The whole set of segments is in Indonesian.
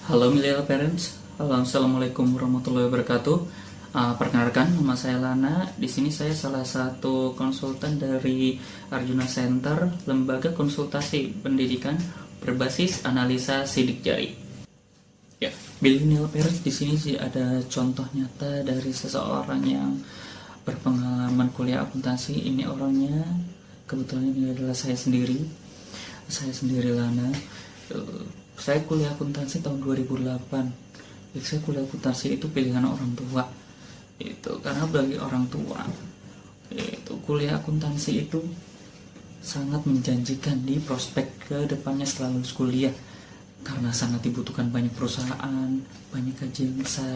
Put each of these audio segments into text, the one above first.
Halo Millennial Parents, halo, assalamualaikum warahmatullahi wabarakatuh. Perkenalkan, nama saya Lana. Di sini saya salah satu konsultan dari Arjuna Center, lembaga konsultasi pendidikan berbasis analisa sidik jari. Ya, Millennial Parents di sini sih ada contoh nyata dari seseorang yang berpengalaman kuliah akuntansi. Ini orangnya, kebetulan ini adalah saya sendiri Lana. Saya kuliah akuntansi tahun 2008. Jadi saya kuliah akuntansi itu pilihan orang tua. Itu karena bagi orang tua itu kuliah akuntansi itu sangat menjanjikan di prospek ke depannya setelah lulus kuliah, karena sangat dibutuhkan banyak perusahaan, banyak kajian besar.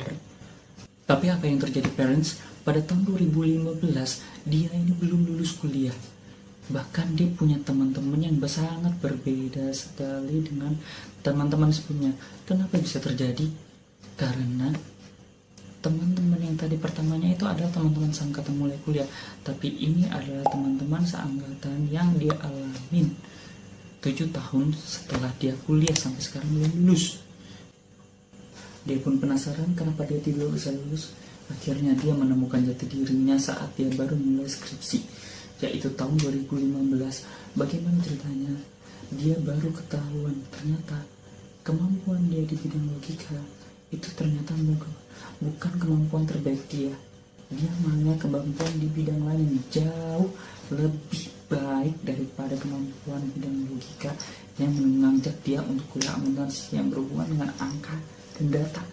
Tapi apa yang terjadi parents? Pada tahun 2015 dia ini belum lulus kuliah. Bahkan dia punya teman-teman yang sangat berbeda sekali dengan teman-teman sebelumnya. Kenapa bisa terjadi? Karena teman-teman yang tadi pertamanya itu adalah teman-teman seangkatan mulai kuliah, tapi ini adalah teman-teman seangkatan yang dia alamin 7 tahun setelah dia kuliah sampai sekarang belum lulus. Dia pun penasaran kenapa dia tidak bisa lulus. Akhirnya dia menemukan jati dirinya saat dia baru mulai skripsi, yaitu tahun 2015. Bagaimana ceritanya? Dia baru ketahuan ternyata kemampuan dia di bidang logika itu ternyata bukan kemampuan terbaik dia. Dia malah kemampuan di bidang lain yang jauh lebih baik daripada kemampuan bidang logika yang mengajak dia untuk kuliah akuntansi yang berhubungan dengan angka dan data.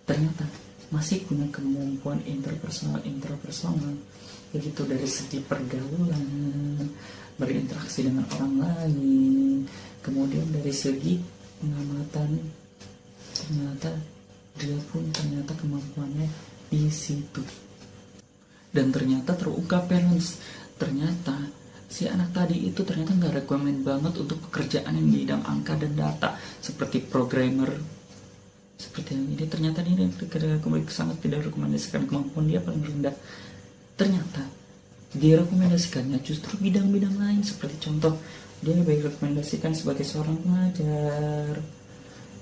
Ternyata masih punya kemampuan interpersonal, begitu dari segi pergaulan, berinteraksi dengan orang lain, kemudian dari segi pengamatan, ternyata dia pun kemampuannya di situ. Dan ternyata terungkap parents, ternyata si anak tadi itu ternyata nggak rekomen banget untuk pekerjaan yang di bidang angka dan data seperti programmer. Seperti yang ini, ternyata ini sangat tidak rekomendasikan, kemampuan dia paling rendah. Ternyata direkomendasikannya justru bidang-bidang lain, seperti contoh dia direkomendasikan sebagai seorang pengajar,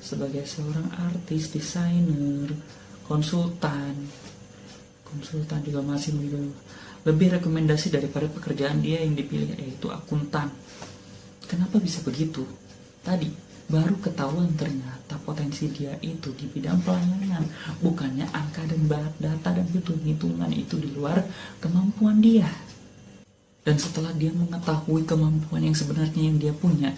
sebagai seorang artis, desainer, konsultan juga masih lebih rekomendasi daripada pekerjaan dia yang dipilih, yaitu akuntan. Kenapa bisa begitu? Tadi baru ketahuan ternyata potensi dia itu di bidang pelayanan, bukannya angka dan data dan hitung-hitungan itu di luar kemampuan dia. Dan setelah dia mengetahui kemampuan yang sebenarnya yang dia punya,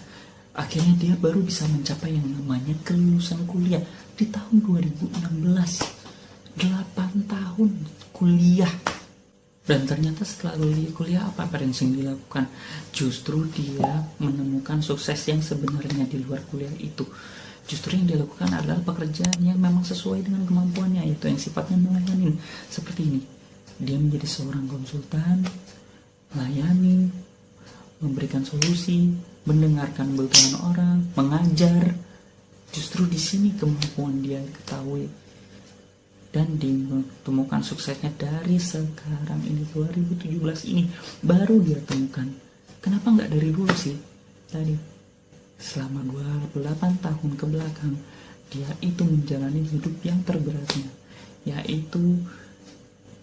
akhirnya dia baru bisa mencapai yang namanya kelulusan kuliah di tahun 2016. 8 tahun kuliah. Dan ternyata setelah lulus kuliah apa yang dilakukan? Justru dia menemukan sukses yang sebenarnya di luar kuliah itu. Justru yang dilakukan adalah pekerjaan yang memang sesuai dengan kemampuannya, yaitu yang sifatnya melayani. Seperti ini, dia menjadi seorang konsultan, melayani, memberikan solusi, mendengarkan kebutuhan orang, mengajar. Justru di sini kemampuan dia ketahui dan ditemukan suksesnya dari sekarang ini, 2017 ini baru dia temukan. Kenapa nggak dari dulu sih? Tadi selama 28 tahun ke belakang dia itu menjalani hidup yang terberatnya, yaitu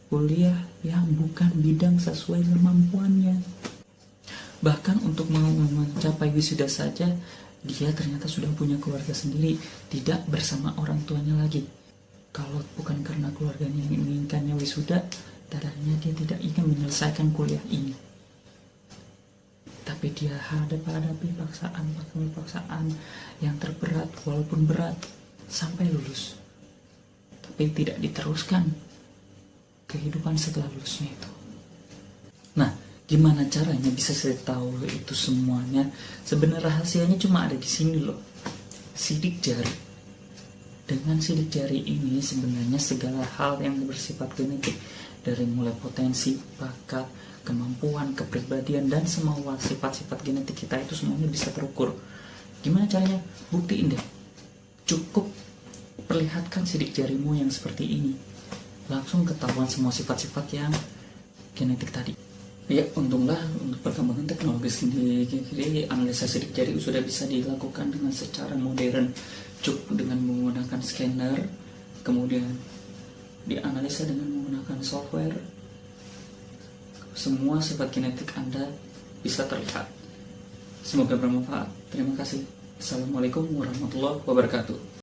kuliah yang bukan bidang sesuai kemampuannya. Bahkan untuk mencapai wisuda saja dia ternyata sudah punya keluarga sendiri, tidak bersama orang tuanya lagi. Kalau bukan karena keluarganya yang menginginkannya wisuda, tadanya dia tidak ingin menyelesaikan kuliah ini. dia hadapi paksaan yang terberat walaupun berat sampai lulus, tapi tidak diteruskan kehidupan setelah lulusnya itu. Nah, gimana caranya bisa saya tahu itu semuanya? Sebenarnya rahasianya cuma ada di sini loh, sidik jari. Dengan sidik jari ini sebenarnya segala hal yang bersifat genetik, dari mulai potensi, bakat, kemampuan, kepribadian, dan semua sifat-sifat genetik kita itu semuanya bisa terukur. Gimana caranya? Buktiin deh. Cukup perlihatkan sidik jarimu yang seperti ini, langsung ketahuan semua sifat-sifat yang genetik tadi. Ya, untunglah untuk perkembangan teknologi sendiri, analisa sidik jari sudah bisa dilakukan dengan secara modern, cukup dengan menggunakan scanner, kemudian dianalisa dengan menggunakan software. Semua sifat genetik Anda bisa terlihat. Semoga bermanfaat. Terima kasih. Assalamualaikum warahmatullahi wabarakatuh.